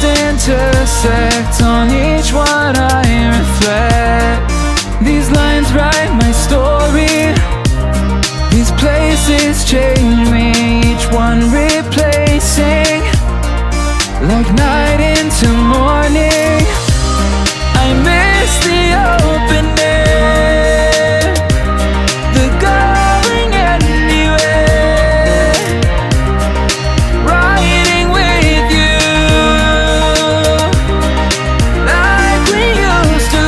roads intersect, on each one I reflect. These lines write my story, these places change me, each one replacing, like night into morning. I miss the open air, the going anywhere, riding with you like we used to.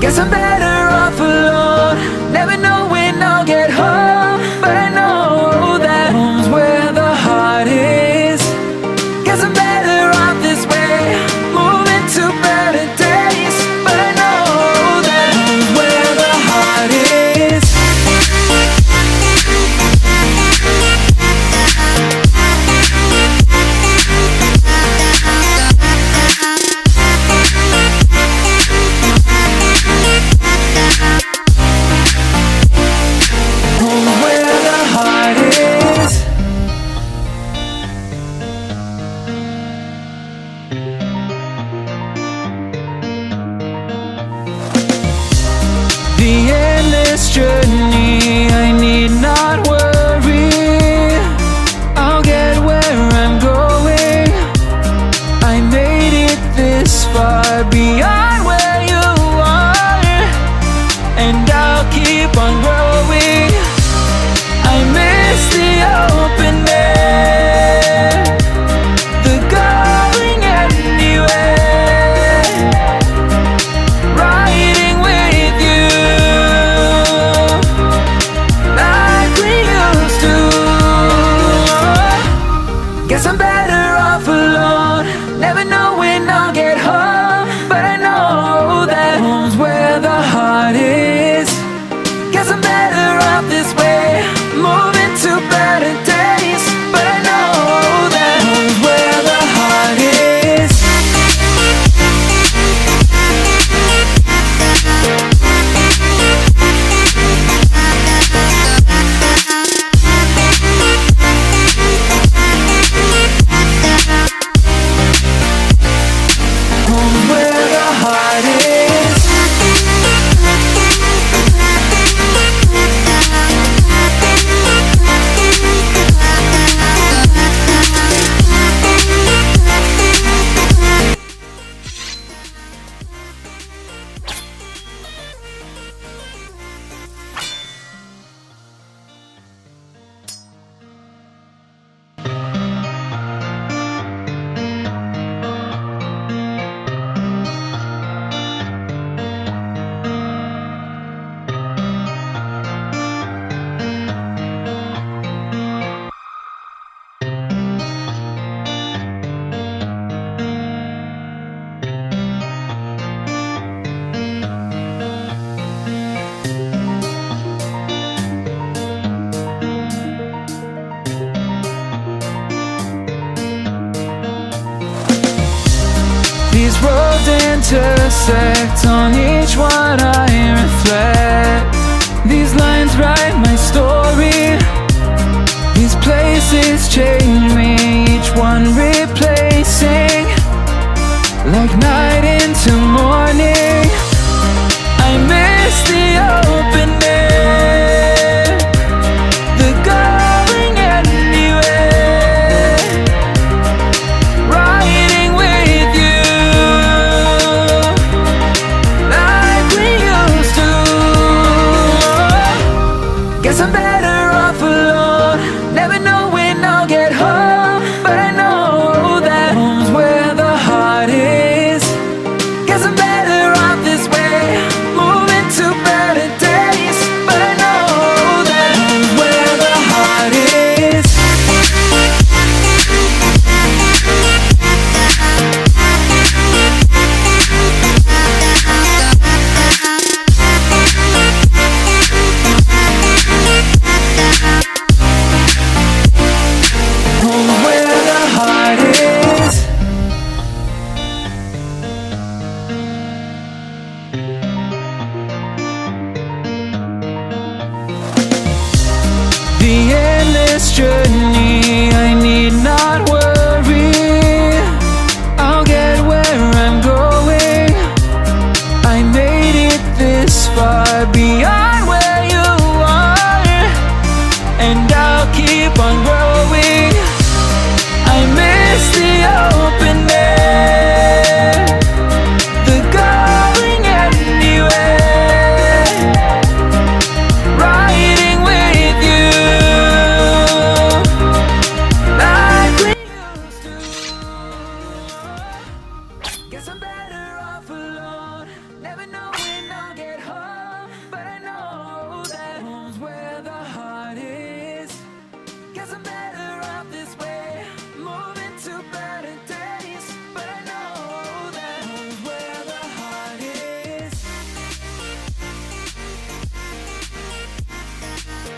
Guess I'm better off alone, never know when I'll get home, but I know that home's where the heart is. Guess I'm better off this way, moving to better days, but I know that home's where the heart is. Home's where the heart is. The endless journey, I need not worry, I'll get where I'm going. I made it this far, beyond where you are, and I'll keep on growing. I miss the open air, the going anywhere, riding with you like we used to. Guess I'm better off alone, never know when I'll get home, but I know that home's where the heart is. Guess I'm better off this way, moving to better days, but I know that home's where the heart is. Home's where the heart is. These roads intersect, on each one I reflect. These lines write my story, these places change me, each one replacing, like night into morning. I miss the open air, the going anywhere, riding with you like we used to. Guess I'm better off alone, never know when I'll get home, but I know that home's where the heart is. better